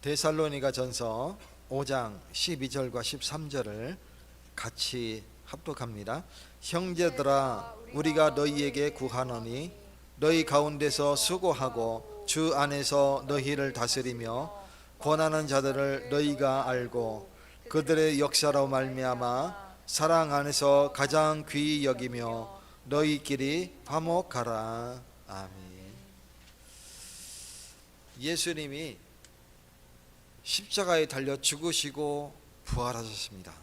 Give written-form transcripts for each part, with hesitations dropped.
데살로니가 전서 5장 12절과 13절을 같이 합독합니다. 형제들아, 우리가 너희에게 구하노니 너희 가운데서 수고하고 주 안에서 너희를 다스리며 권하는 자들을 너희가 알고 그들의 역사로 말미암아 사랑 안에서 가장 귀히 여기며 너희끼리 화목하라. 아멘. 예수님이 십자가에 달려 죽으시고 부활하셨습니다.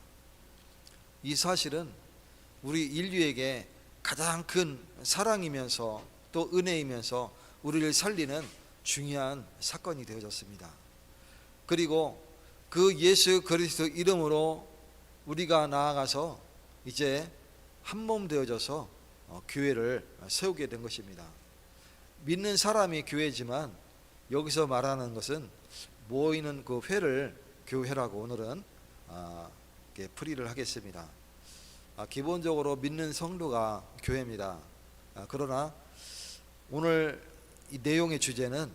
이 사실은 우리 인류에게 가장 큰 사랑이면서 또 은혜이면서 우리를 살리는 중요한 사건이 되어졌습니다. 그리고 그 예수 그리스도 이름으로 우리가 나아가서 이제 한 몸 되어져서 교회를 세우게 된 것입니다. 믿는 사람이 교회지만 여기서 말하는 것은 모이는 그 회를 교회라고 오늘은 풀이를 하겠습니다. 기본적으로 믿는 성도가 교회입니다. 그러나 오늘 이 내용의 주제는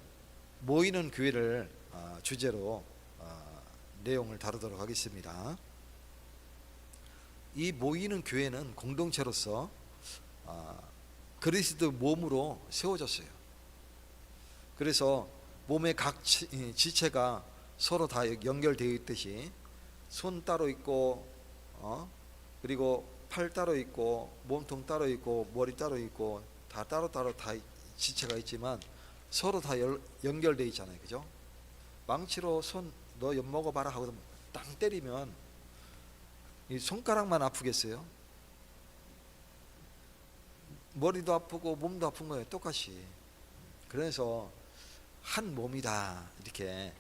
모이는 교회를 주제로 내용을 다루도록 하겠습니다. 이 모이는 교회는 공동체로서 그리스도 몸으로 세워졌어요. 그래서 몸의 각 지체가 서로 다 연결되어 있듯이 손 따로 있고 그리고 팔 따로 있고 몸통 따로 있고 머리 따로 있고 다 따로따로 다 지체가 있지만 서로 다 연결되어 있잖아요. 그죠? 망치로 손 너 엿 먹어봐라 하고 땅 때리면 이 손가락만 아프겠어요? 머리도 아프고 몸도 아픈 거예요. 똑같이. 그래서 한 몸이다 이렇게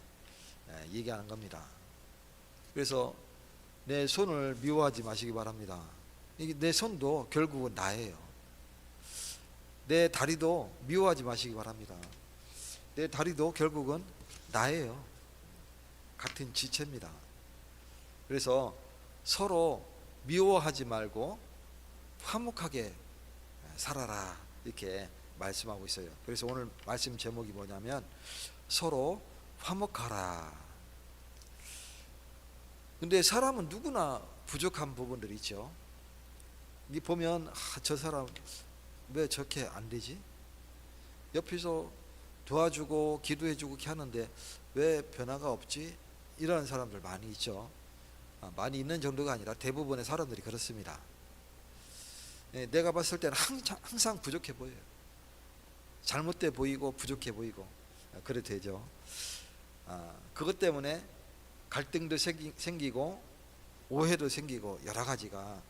얘기하는 겁니다. 그래서 내 손을 미워하지 마시기 바랍니다. 내 손도 결국은 나예요. 내 다리도 미워하지 마시기 바랍니다. 내 다리도 결국은 나예요. 같은 지체입니다. 그래서 서로 미워하지 말고 화목하게 살아라 이렇게 말씀하고 있어요. 그래서 오늘 말씀 제목이 뭐냐면 서로 화목하라. 근데 사람은 누구나 부족한 부분들이 있죠. 이 보면 저 사람 왜 저렇게 안 되지? 옆에서 도와주고 기도해주고 이렇게 하는데 왜 변화가 없지? 이런 사람들 많이 있죠. 많이 있는 정도가 아니라 대부분의 사람들이 그렇습니다. 내가 봤을 때는 항상 부족해 보여요. 잘못돼 보이고 부족해 보이고 그래 되죠. 그것 때문에 갈등도 생기고 오해도 생기고 여러 가지가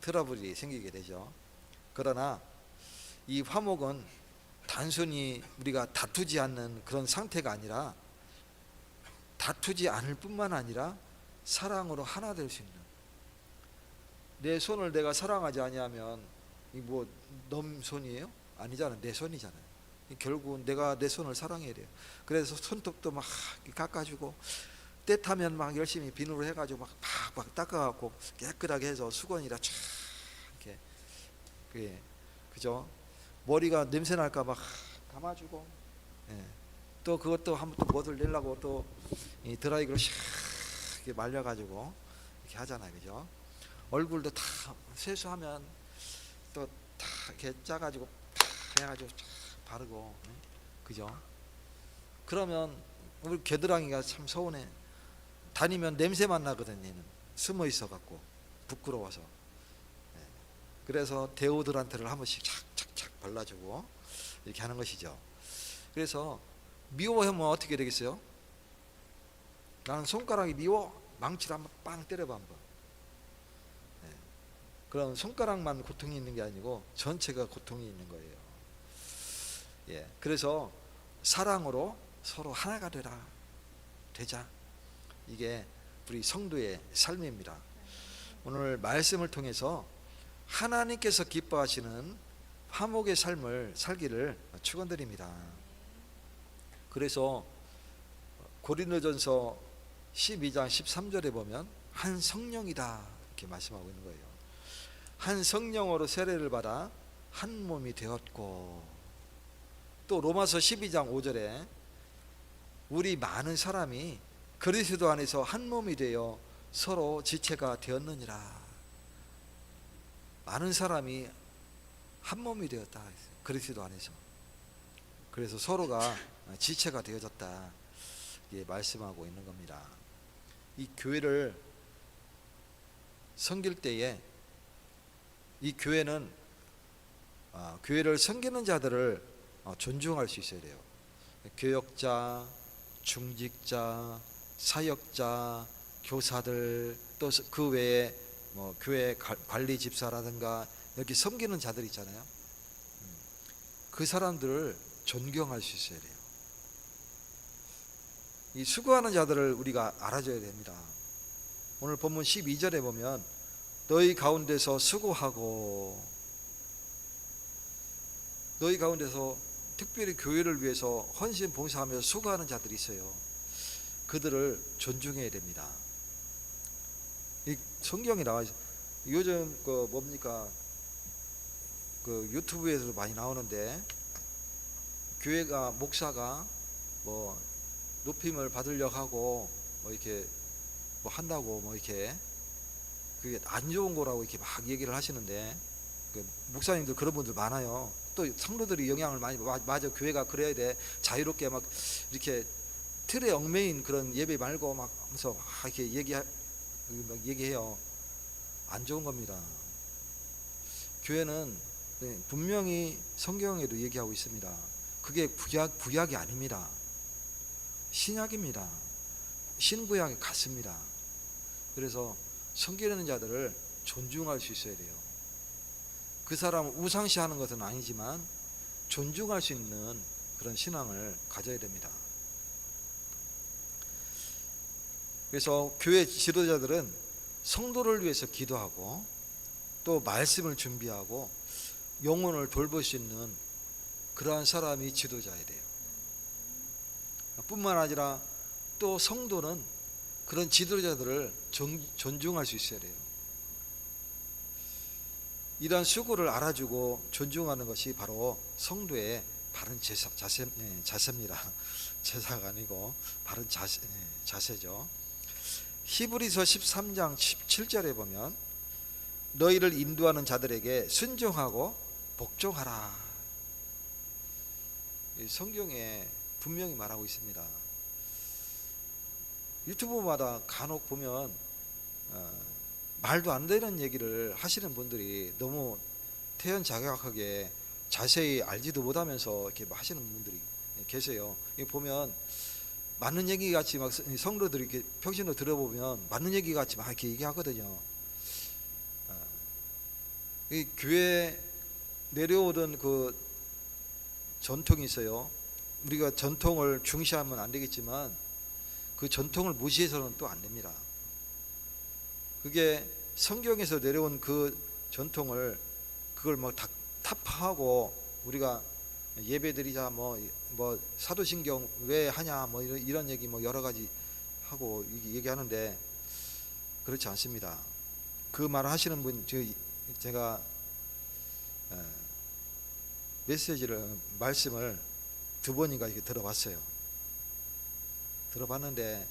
트러블이 생기게 되죠. 그러나 이 화목은 단순히 우리가 다투지 않는 그런 상태가 아니라 다투지 않을 뿐만 아니라 사랑으로 하나 될 수 있는, 내 손을 내가 사랑하지 아니하면 이 뭐 놈 손이에요? 아니잖아요. 내 손이잖아요. 결국은 내가 내 손을 사랑해야 돼요. 그래서 손톱도 막 깎아주고 때타면 막 열심히 비누로 해가지고 막 닦아갖고 깨끗하게 해서 수건이라 쫙 이렇게 그죠? 머리가 냄새 날까 막 감아주고, 또 그것도 한번 또 못을 내려고 또 이 드라이기로 샥 이렇게 말려가지고 이렇게 하잖아요. 그죠? 얼굴도 다 세수하면 또 다 이렇게 짜가지고 다 해가지고 쫙 바르고, 그죠? 그러면 우리 겨드랑이가 참 서운해. 다니면 냄새만 나거든. 얘는 숨어 있어 갖고 부끄러워서. 그래서 데오드란트를 한 번씩 착착착 발라주고 이렇게 하는 것이죠. 그래서 미워하면 어떻게 되겠어요? 나는 손가락이 미워? 망치로 한번 빵 때려봐 한번. 그럼 손가락만 고통이 있는 게 아니고 전체가 고통이 있는 거예요. 그래서 사랑으로 서로 하나가 되자. 이게 우리 성도의 삶입니다. 오늘 말씀을 통해서 하나님께서 기뻐하시는 화목의 삶을 살기를 축원드립니다. 그래서 고린도전서 12장 13절에 보면 한 성령이다 이렇게 말씀하고 있는 거예요. 한 성령으로 세례를 받아 한 몸이 되었고, 또 로마서 12장 5절에 우리 많은 사람이 그리스도 안에서 한 몸이 되어 서로 지체가 되었느니라. 많은 사람이 한 몸이 되었다. 그리스도 안에서. 그래서 서로가 지체가 되어졌다. 예, 말씀하고 있는 겁니다. 이 교회를 섬길 때에 이 교회는 교회를 섬기는 자들을 존중할 수 있어야 돼요. 교역자, 중직자, 사역자, 교사들, 또 그 외에 뭐 교회 관리 집사라든가 여기 섬기는 자들 있잖아요. 그 사람들을 존경할 수 있어야 돼요. 이 수고하는 자들을 우리가 알아줘야 됩니다. 오늘 본문 12절에 보면 너희 가운데서 수고하고, 너희 가운데서 특별히 교회를 위해서 헌신 봉사하며 수고하는 자들이 있어요. 그들을 존중해야 됩니다. 이 성경이 나와 있어요. 요즘 그 뭡니까, 그 유튜브에서도 많이 나오는데, 교회가 목사가 뭐 높임을 받으려고 하고 뭐 이렇게 뭐 한다고 뭐 이렇게 그게 안 좋은 거라고 이렇게 막 얘기를 하시는데, 그 목사님들 그런 분들 많아요. 또 성도들이 영향을 많이, 맞아, 교회가 그래야 돼, 자유롭게 막 이렇게 틀에 얽매인 그런 예배 말고 막 하면서 이렇게 얘기해요. 안 좋은 겁니다. 교회는 분명히 성경에도 얘기하고 있습니다. 그게 구약이 아닙니다. 신약입니다. 신구약이 같습니다. 그래서 섬기는 자들을 존중할 수 있어야 돼요. 그 사람을 우상시하는 것은 아니지만 존중할 수 있는 그런 신앙을 가져야 됩니다. 그래서 교회 지도자들은 성도를 위해서 기도하고 또 말씀을 준비하고 영혼을 돌볼 수 있는 그러한 사람이 지도자야 돼요. 뿐만 아니라 또 성도는 그런 지도자들을 존중할 수 있어야 돼요. 이러한 수고를 알아주고 존중하는 것이 바로 성도의 바른 자세입니다. 제사가 아니고 바른 자세죠. 히브리서 13장 17절에 보면 너희를 인도하는 자들에게 순종하고 복종하라. 성경에 분명히 말하고 있습니다. 유튜브마다 간혹 보면 말도 안 되는 얘기를 하시는 분들이 너무 태연자격하게 자세히 알지도 못하면서 이렇게 하시는 분들이 계세요. 보면 맞는 얘기 같이 막 성도들이 이렇게 평신도 들어보면 맞는 얘기 같이 막 이렇게 얘기하거든요. 이 교회 내려오던 그 전통이 있어요. 우리가 전통을 중시하면 안 되겠지만 그 전통을 무시해서는 또 안 됩니다. 그게 성경에서 내려온 그 전통을 그걸 뭐 타파하고 우리가 예배드리자 뭐 사도신경 왜 하냐 뭐 이런 얘기 뭐 여러 가지 하고 얘기하는데 그렇지 않습니다. 그 말을 하시는 분 제가 말씀을 2번인가 이렇게 들어봤어요. 들어봤는데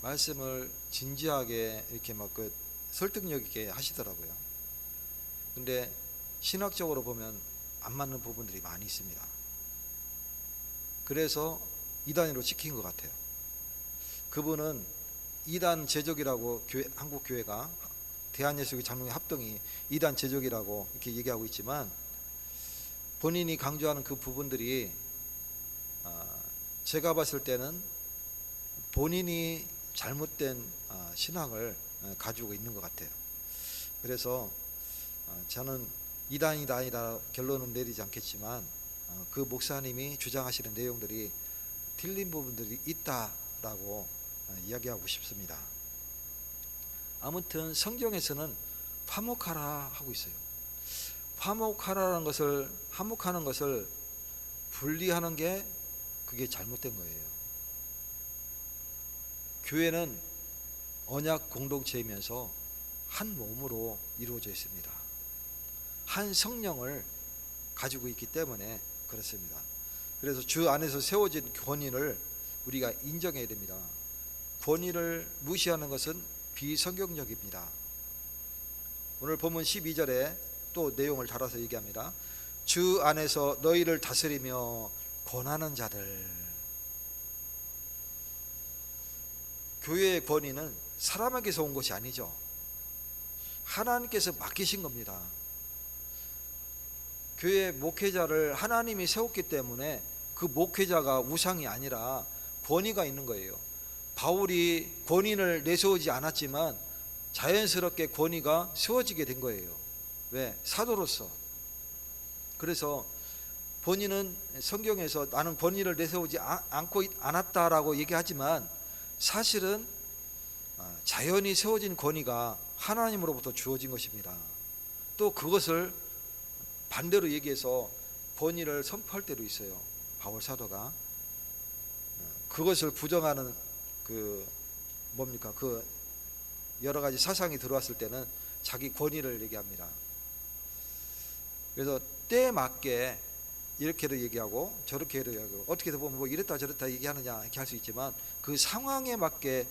말씀을 진지하게 이렇게 막 그 설득력 있게 하시더라고요. 근데 신학적으로 보면 안 맞는 부분들이 많이 있습니다. 그래서 이단으로 찍힌 것 같아요. 그분은 이단 제적이라고 한국 교회가 대한예수교 장로회 합동이 이단 제적이라고 이렇게 얘기하고 있지만 본인이 강조하는 그 부분들이 제가 봤을 때는 본인이 잘못된 신앙을 가지고 있는 것 같아요. 그래서 저는 이단이다 아니다 결론은 내리지 않겠지만 그 목사님이 주장하시는 내용들이 틀린 부분들이 있다라고 이야기하고 싶습니다. 아무튼 성경에서는 화목하라 하고 있어요. 화목하라는 것을, 화목하는 것을 분리하는 게 그게 잘못된 거예요. 교회는 언약 공동체이면서 한 몸으로 이루어져 있습니다. 한 성령을 가지고 있기 때문에 그렇습니다. 그래서 주 안에서 세워진 권인을 우리가 인정해야 됩니다. 권위를 무시하는 것은 비성경적입니다. 오늘 본문 12절에 또 내용을 달아서 얘기합니다. 주 안에서 너희를 다스리며 권하는 자들. 교회의 권위는 사람에게서 온 것이 아니죠. 하나님께서 맡기신 겁니다. 교회 목회자를 하나님이 세웠기 때문에 그 목회자가 우상이 아니라 권위가 있는 거예요. 바울이 권위를 내세우지 않았지만 자연스럽게 권위가 세워지게 된 거예요. 왜? 사도로서. 그래서 본인은 성경에서 나는 권위를 내세우지 않았다라고 얘기하지만 사실은 자연히 세워진 권위가 하나님으로부터 주어진 것입니다. 또 그것을 반대로 얘기해서 권위를 선포할 때도 있어요. 바울 사도가 그것을 부정하는 그 여러 가지 사상이 들어왔을 때는 자기 권위를 얘기합니다. 그래서 때에 맞게 이렇게도 얘기하고 저렇게도 얘기하고 어떻게도 보면 뭐 이랬다 저랬다 얘기하느냐 이렇게 할 수 있지만 그 상황에 맞게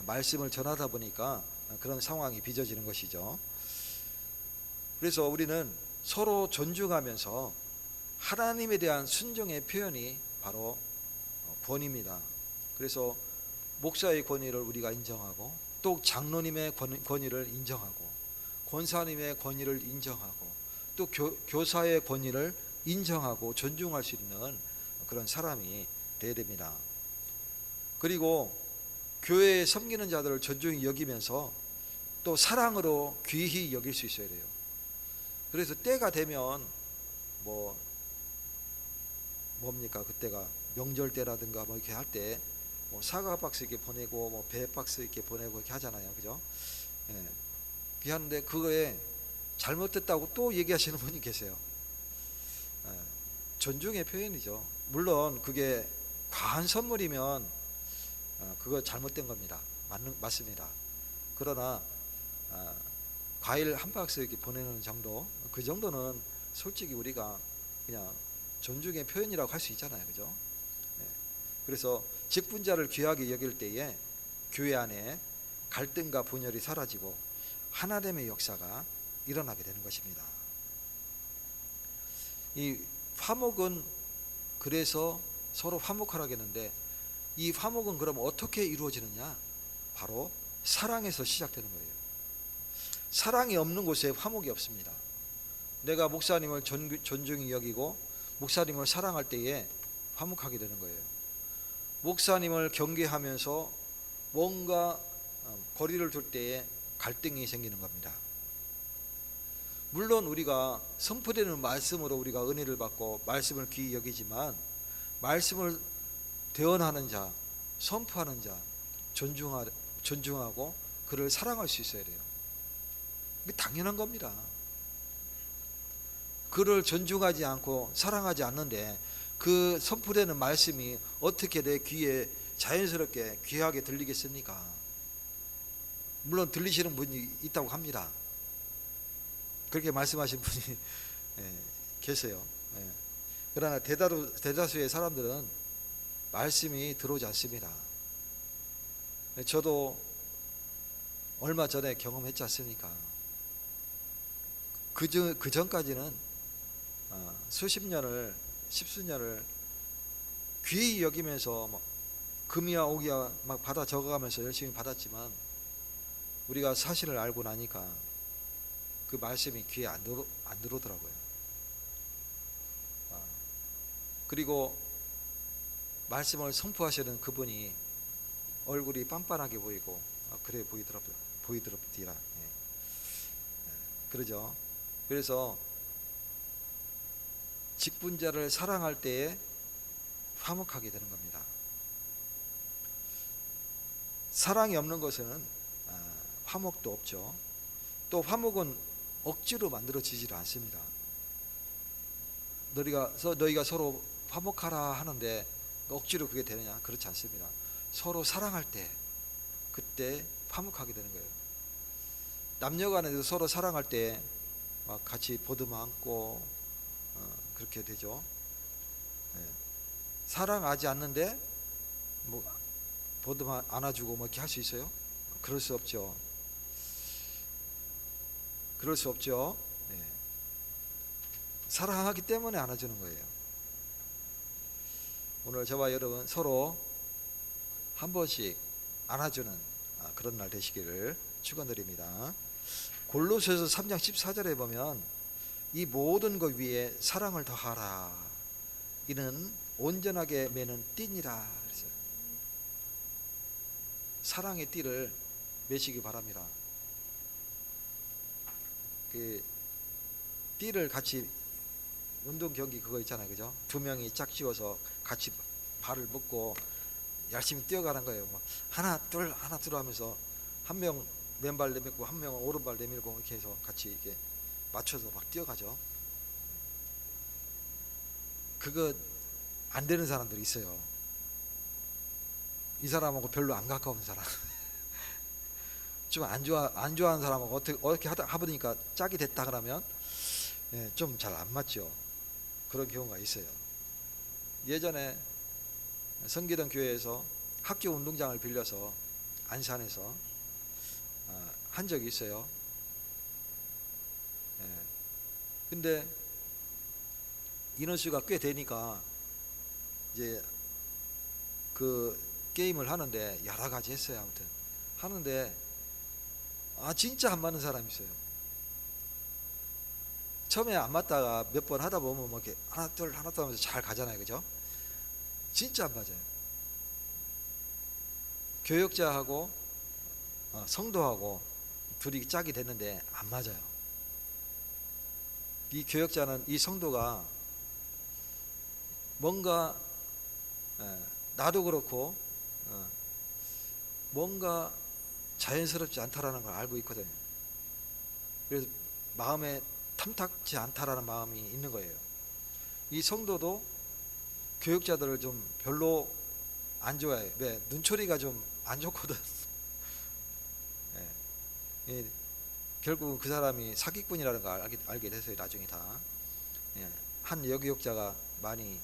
말씀을 전하다 보니까 그런 상황이 빚어지는 것이죠. 그래서 우리는 서로 존중하면서 하나님에 대한 순종의 표현이 바로 권위입니다. 그래서 목사의 권위를 우리가 인정하고 또 장로님의 권위를 인정하고 권사님의 권위를 인정하고 또 교사의 권위를 인정하고 존중할 수 있는 그런 사람이 되어야 됩니다. 그리고 교회에 섬기는 자들을 존중히 여기면서 또 사랑으로 귀히 여길 수 있어야 돼요. 그래서 때가 되면 그때가 명절 때라든가 이렇게 할 때 사과 박스 이렇게 보내고 배 박스 이렇게 보내고 이렇게 하잖아요, 그죠? 예. 그렇게 하는데 그거에 잘못됐다고 또 얘기하시는 분이 계세요. 예. 존중의 표현이죠. 물론 그게 과한 선물이면 그거 잘못된 겁니다. 맞습니다. 그러나 과일 한 박스 이렇게 보내는 정도, 그 정도는 솔직히 우리가 그냥 존중의 표현이라고 할 수 있잖아요, 그죠? 네. 그래서 직분자를 귀하게 여길 때에 교회 안에 갈등과 분열이 사라지고 하나됨의 역사가 일어나게 되는 것입니다. 이 화목은 그래서 서로 화목하라겠는데 이 화목은 그럼 어떻게 이루어지느냐? 바로 사랑에서 시작되는 거예요. 사랑이 없는 곳에 화목이 없습니다. 내가 목사님을 존중히 여기고 목사님을 사랑할 때에 화목하게 되는 거예요. 목사님을 경계하면서 뭔가 거리를 둘 때에 갈등이 생기는 겁니다. 물론 우리가 선포되는 말씀으로 우리가 은혜를 받고 말씀을 귀히 여기지만 말씀을 대언하는 자, 선포하는 자 존중하고 그를 사랑할 수 있어야 돼요. 이게 당연한 겁니다. 그를 존중하지 않고 사랑하지 않는데 그 선포되는 말씀이 어떻게 내 귀에 자연스럽게 귀하게 들리겠습니까? 물론 들리시는 분이 있다고 합니다. 그렇게 말씀하신 분이 계세요. 그러나 대다수의 사람들은 말씀이 들어오지 않습니다. 저도 얼마 전에 경험했지 않습니까? 그 전까지는 십수년을 귀히 여기면서 금이야 오기야 막 받아 적어가면서 열심히 받았지만 우리가 사실을 알고 나니까 그 말씀이 귀에 안 들어오더라고요. 그리고 말씀을 선포하시는 그분이 얼굴이 빤빤하게 보이고 그래 보이더랍디라. 그러죠. 그래서 직분자를 사랑할 때에 화목하게 되는 겁니다. 사랑이 없는 것은 화목도 없죠. 또 화목은 억지로 만들어지질 않습니다. 너희가 서로 화목하라 하는데 억지로 그게 되느냐? 그렇지 않습니다. 서로 사랑할 때 그때 화목하게 되는 거예요. 남녀간에도 서로 사랑할 때 막 같이 보듬어 안고 그렇게 되죠. 사랑하지 않는데 뭐 보듬어 안아주고 뭐 이렇게 할 수 있어요? 그럴 수 없죠. 그럴 수 없죠. 예. 사랑하기 때문에 안아주는 거예요. 오늘 저와 여러분 서로 한 번씩 안아주는 그런 날 되시기를 축원드립니다. 골로새서 3장 14절에 보면 이 모든 것 위에 사랑을 더하라. 이는 온전하게 매는 띠니라. 그랬어요. 사랑의 띠를 매시기 바랍니다. 그 띠를 같이 운동 경기 그거 있잖아요, 그죠? 두 명이 짝지어서 같이 발을 묶고 열심히 뛰어가는 거예요. 뭐 하나 둘 하면서 한 명 왼발 내밀고 한 명은 오른발 내밀고 이렇게 해서 같이 이렇게 맞춰서 막 뛰어가죠. 그거 안 되는 사람들이 있어요. 이 사람하고 별로 안 가까운 사람. 좀 안 좋아하는 사람하고 어떻게 하다 보니까 짝이 됐다 그러면 좀 잘 안 맞죠. 그런 경우가 있어요. 예전에 성기동 교회에서 학교 운동장을 빌려서 안산에서 한 적이 있어요. 근데 인원수가 꽤 되니까 이제 그 게임을 하는데 여러 가지 했어요. 아무튼 하는데 진짜 안 맞는 사람이 있어요. 처음에 안 맞다가 몇 번 하다 보면 뭐 이렇게 하나 둘 하면서 잘 가잖아요, 그죠? 진짜 안 맞아요. 교역자하고 성도하고 둘이 짝이 됐는데 안 맞아요. 이 교역자는 이 성도가 뭔가 나도 그렇고 뭔가 자연스럽지 않다라는 걸 알고 있거든요. 그래서 마음에 탐탁지 않다라는 마음이 있는 거예요. 이 성도도 교역자들을 좀 별로 안 좋아해요. 왜? 눈초리가 좀 안 좋거든. 결국 그 사람이 사기꾼이라는 걸 알게 됐어요. 나중에 다. 한 여교역자가 많이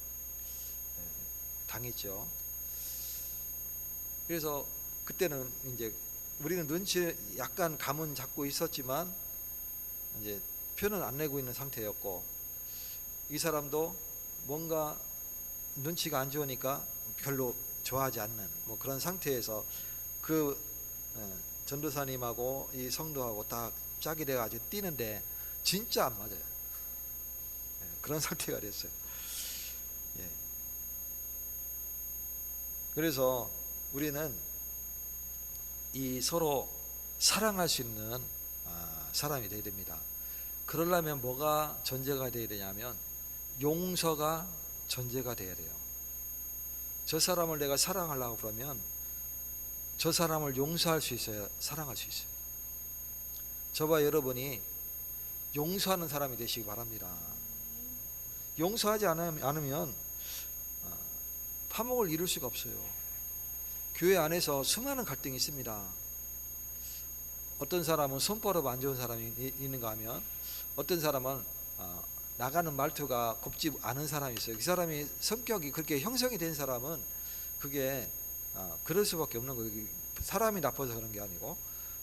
당했죠. 그래서 그때는 이제 우리는 눈치 약간 감은 잡고 있었지만 이제 표는 안 내고 있는 상태였고, 이 사람도 뭔가 눈치가 안 좋으니까 별로 좋아하지 않는 뭐 그런 상태에서 그 전도사님하고 이 성도하고 딱 짝이 돼가지고 뛰는데 진짜 안 맞아요. 그런 상태가 됐어요. 그래서 우리는 이 서로 사랑할 수 있는 사람이 되어야 됩니다. 그러려면 뭐가 전제가 되어야 되냐면 용서가 전제가 되어야 돼요. 저 사람을 내가 사랑하려고 그러면 저 사람을 용서할 수 있어야 사랑할 수 있어요. 저와 여러분이 용서하는 사람이 되시기 바랍니다. 용서하지 않으면 화목을 이룰 수가 없어요. 교회 안에서 수많은 갈등이 있습니다. 어떤 사람은 손버릇 안 좋은 사람이 있는가 하면 어떤 사람은 나가는 말투가 곱지 않은 사람이 있어요. 그 사람이 성격이 그렇게 형성이 된 사람은 그게 그럴 수밖에 없는 거예요. 사람이 나빠서 그런 게 아니고,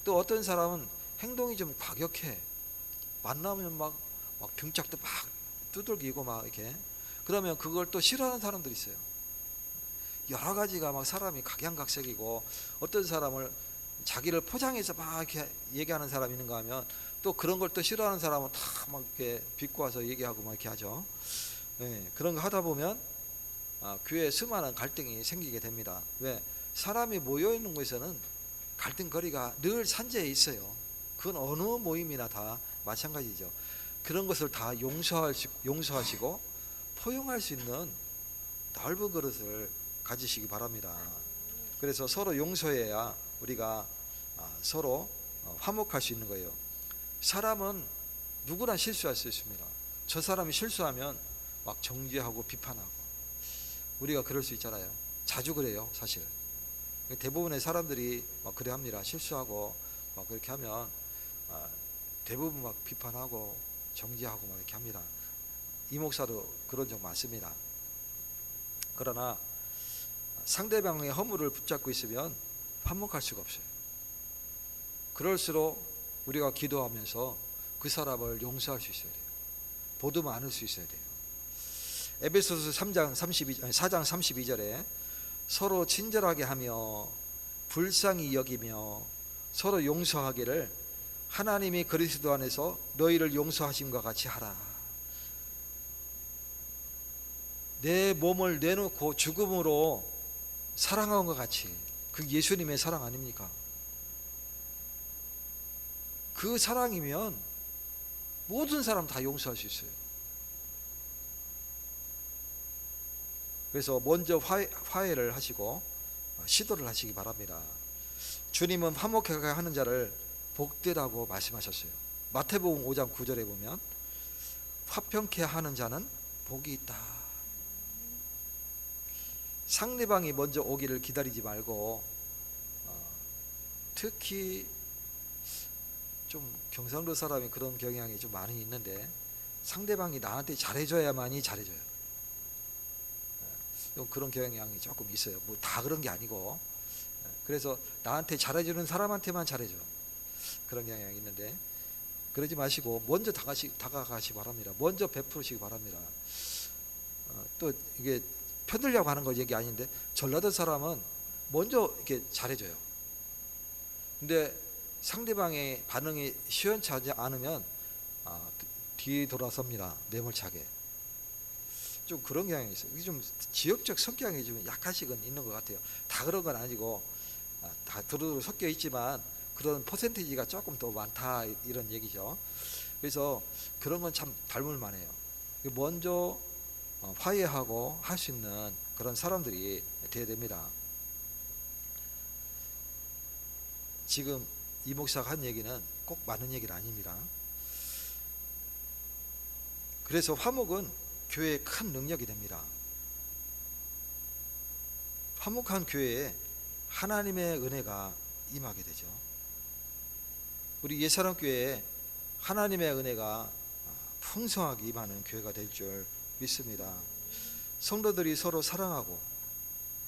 또 어떤 사람은 행동이 좀 과격해. 만나면 막 등짝도 막 두들기고 막 이렇게, 그러면 그걸 또 싫어하는 사람들이 있어요. 여러 가지가 막 사람이 각양각색이고, 어떤 사람을 자기를 포장해서 막 이렇게 얘기하는 사람이 있는가 하면 또 그런 걸 또 싫어하는 사람은 다 막 이렇게 비꼬 와서 얘기하고 막 이렇게 하죠. 그런 거 하다 보면 교회에 수많은 갈등이 생기게 됩니다. 왜? 사람이 모여 있는 곳에서는 갈등거리가 늘 산재해 있어요. 그건 어느 모임이나 다 마찬가지죠. 그런 것을 다 용서하시고 포용할 수 있는 넓은 그릇을 가지시기 바랍니다. 그래서 서로 용서해야 우리가 서로 화목할 수 있는 거예요. 사람은 누구나 실수할 수 있습니다. 저 사람이 실수하면 막 정죄하고 비판하고, 우리가 그럴 수 있잖아요. 자주 그래요, 사실. 대부분의 사람들이 막 그래 합니다. 실수하고 막 그렇게 하면 대부분 막 비판하고 정죄하고 막 이렇게 합니다. 이 목사도 그런 적 많습니다. 그러나 상대방의 허물을 붙잡고 있으면 화목할 수가 없어요. 그럴수록 우리가 기도하면서 그 사람을 용서할 수 있어야 돼요. 보듬어 안을 수 있어야 돼요. 에베소서 4장 32절에 서로 친절하게 하며 불쌍히 여기며 서로 용서하기를 하나님이 그리스도 안에서 너희를 용서하심과 같이 하라. 내 몸을 내놓고 죽음으로 사랑한 것 같이, 그 예수님의 사랑 아닙니까? 그 사랑이면 모든 사람 다 용서할 수 있어요. 그래서 먼저 화해를 하시고 시도를 하시기 바랍니다. 주님은 화목하게 하는 자를 복되다고 말씀하셨어요. 마태복음 5장 9절에 보면 화평케 하는 자는 복이 있다. 상대방이 먼저 오기를 기다리지 말고, 특히 좀 경상도 사람이 그런 경향이 좀 많이 있는데, 상대방이 나한테 잘해줘야만이 잘해줘요. 그런 경향이 조금 있어요. 뭐 다 그런 게 아니고, 그래서 나한테 잘해주는 사람한테만 잘해줘, 그런 경향이 있는데, 그러지 마시고 먼저 다가가시 바랍니다. 먼저 베푸시기 바랍니다. 또 이게 편들려고 하는 거 얘기 아닌데, 전라도 사람은 먼저 이렇게 잘해줘요. 근데 상대방의 반응이 시원찮지 않으면 뒤 돌아섭니다. 매몰차게. 좀 그런 경향이 있어요. 이게 좀 지역적 성향이 좀 약간씩은 있는 것 같아요. 다 그런 건 아니고, 다 두루두루 섞여 있지만 그런 퍼센티지가 조금 더 많다, 이런 얘기죠. 그래서 그런 건 참 닮을 만해요. 먼저 화해하고 할 수 있는 그런 사람들이 돼야 됩니다. 지금 이 목사가 한 얘기는 꼭 맞는 얘기는 아닙니다. 그래서 화목은 교회의 큰 능력이 됩니다. 화목한 교회에 하나님의 은혜가 임하게 되죠. 우리 옛사람 교회에 하나님의 은혜가 풍성하게 임하는 교회가 될 줄 믿습니다. 성도들이 서로 사랑하고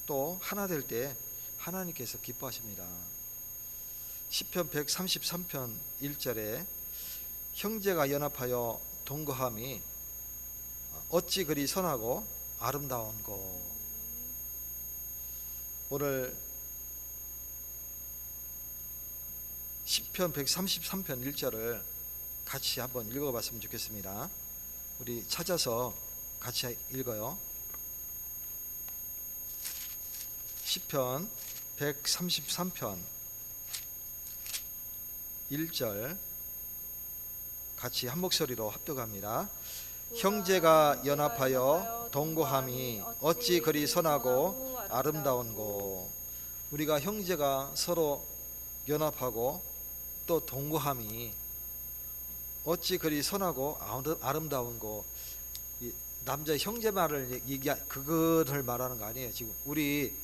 또 하나 될 때 하나님께서 기뻐하십니다. 시편 133편 1절에 형제가 연합하여 동거함이 어찌 그리 선하고 아름다운 거. 오늘 시편 133편 1절을 같이 한번 읽어봤으면 좋겠습니다. 우리 찾아서 같이 읽어요. 시편 133편 1절 같이 한 목소리로 합독합니다. 형제가 연합하여 동거함이 어찌 그리 선하고 아름다운고. 우리가 형제가 서로 연합하고 또 동거함이 어찌 그리 선하고 아름다운고. 남자 형제 말을 그거를 말하는 거 아니에요. 지금 우리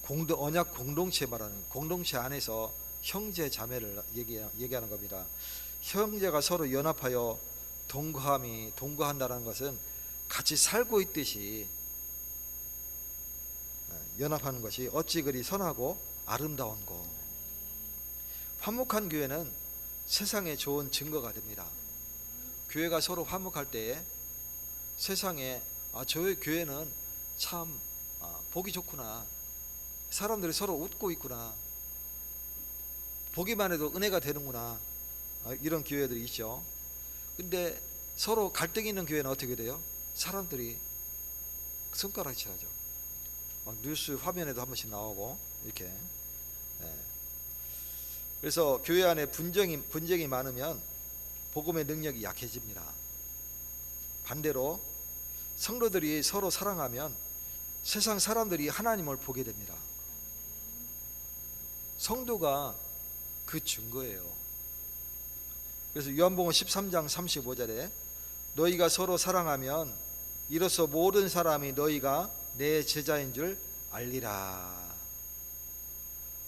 언약 공동체 말하는, 공동체 안에서 형제 자매를 얘기하는 겁니다. 형제가 서로 연합하여 동거한다는 것은 같이 살고 있듯이 연합하는 것이 어찌 그리 선하고 아름다운 거. 화목한 교회는 세상에 좋은 증거가 됩니다. 교회가 서로 화목할 때에 세상에 저희 교회는 참 보기 좋구나, 사람들이 서로 웃고 있구나, 보기만 해도 은혜가 되는구나, 이런 교회들이 있죠. 근데 서로 갈등이 있는 교회는 어떻게 돼요? 사람들이 손가락이 쳐야죠. 뉴스 화면에도 한 번씩 나오고 이렇게. 그래서 교회 안에 분쟁이 많으면 복음의 능력이 약해집니다. 반대로 성도들이 서로 사랑하면 세상 사람들이 하나님을 보게 됩니다. 성도가 그 증거예요. 그래서 요한복음 13장 35절에 너희가 서로 사랑하면 이로써 모든 사람이 너희가 내 제자인 줄 알리라.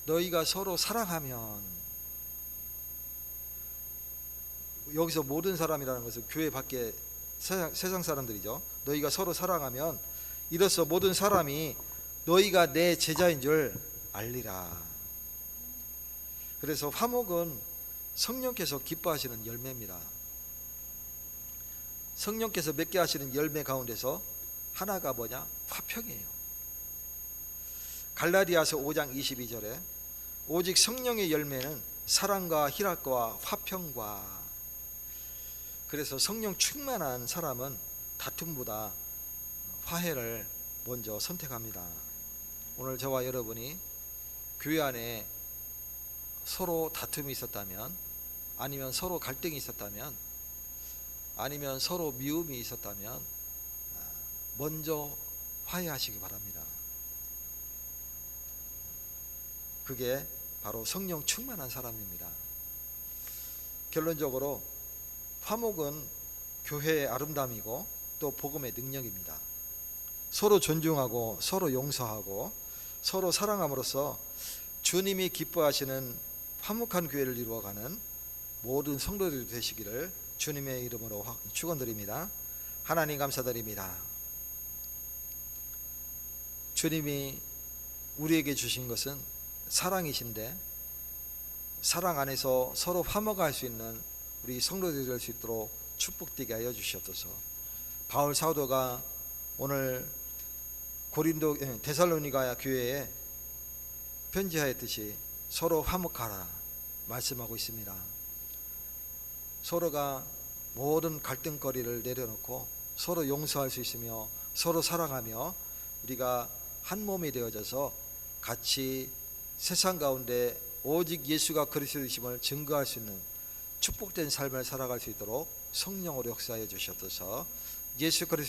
너희가 서로 사랑하면, 여기서 모든 사람이라는 것은 교회 밖에 세상 사람들이죠. 너희가 서로 사랑하면 이로써 모든 사람이 너희가 내 제자인 줄 알리라. 그래서 화목은 성령께서 기뻐하시는 열매입니다. 성령께서 맺게 하시는 열매 가운데서 하나가 뭐냐? 화평이에요. 갈라디아서 5장 22절에 오직 성령의 열매는 사랑과 희락과 화평과. 그래서 성령 충만한 사람은 다툼보다 화해를 먼저 선택합니다. 오늘 저와 여러분이 교회 안에 서로 다툼이 있었다면, 아니면 서로 갈등이 있었다면, 아니면 서로 미움이 있었다면 먼저 화해하시기 바랍니다. 그게 바로 성령 충만한 사람입니다. 결론적으로 화목은 교회의 아름다움이고 또 복음의 능력입니다. 서로 존중하고 서로 용서하고 서로 사랑함으로써 주님이 기뻐하시는 화목한 교회를 이루어가는 모든 성도들이 되시기를 주님의 이름으로 축원드립니다. 하나님 감사드립니다. 주님이 우리에게 주신 것은 사랑이신데, 사랑 안에서 서로 화목할 수 있는 우리 성도들이 될 수 있도록 축복되게 하여 주시옵소서. 바울 사도가 오늘 데살로니가 교회에 편지하였듯이 서로 화목하라 말씀하고 있습니다. 서로가 모든 갈등거리를 내려놓고 서로 용서할 수 있으며 서로 사랑하며 우리가 한 몸이 되어져서 같이 세상 가운데 오직 예수가 그리스도이심을 증거할 수 있는 축복된 삶을 살아갈 수 있도록 성령으로 역사하여 주시옵소서. 예수 그리스도